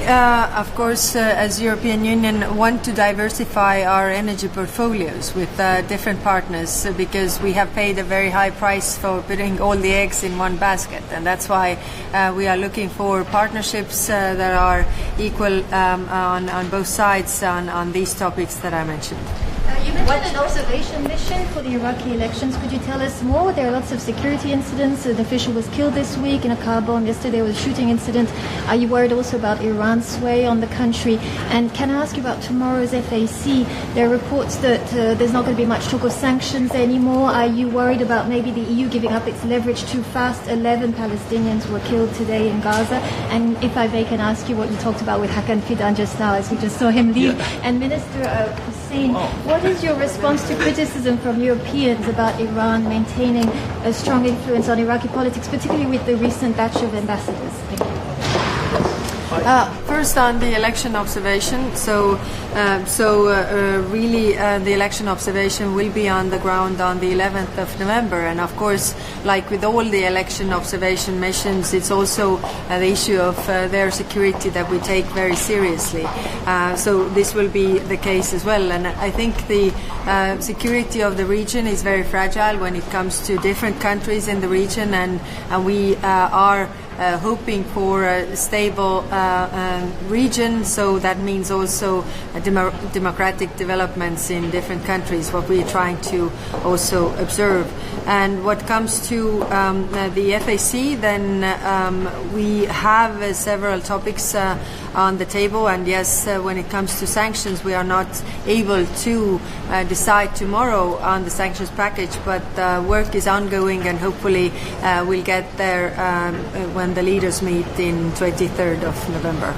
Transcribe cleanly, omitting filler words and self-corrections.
of course, as European Union, want to diversify our energy portfolios with different partners because we have paid a very high price for putting all the eggs in one basket, and that's why we are looking for partnerships that are equal on both sides on these topics that I mentioned. You mentioned an observation mission for the Iraqi elections. Could you tell us more? There are lots of security incidents. An official was killed this week in a car bomb. Yesterday there was a shooting incident. Are you worried also about Iran's sway on the country? And can I ask you about tomorrow's FAC? There are reports that there's not going to be much talk of sanctions anymore. Are you worried about maybe the EU giving up its leverage too fast? 11 Palestinians were killed today in Gaza. And if I may, can ask you what you talked about with Hakan Fidan just now, as we just saw him leave. Yeah. And Minister Hussein, what is your response to criticism from Europeans about Iran maintaining a strong influence on Iraqi politics, particularly with the recent batch of ambassadors? Thank you. First, on the election observation, really the election observation will be on the ground on the 11th of November, and of course, like with all the election observation missions, it's also the issue of their security that we take very seriously. So this will be the case as well, and I think the security of the region is very fragile when it comes to different countries in the region, and we are hoping for a stable region, so that means also democratic developments in different countries, what we are trying to also observe. And what comes to the FAC, then we have several topics on the table, and yes, when it comes to sanctions, we are not able to decide tomorrow on the sanctions package, but work is ongoing, and hopefully we'll get there when the leaders meet in 23rd of November.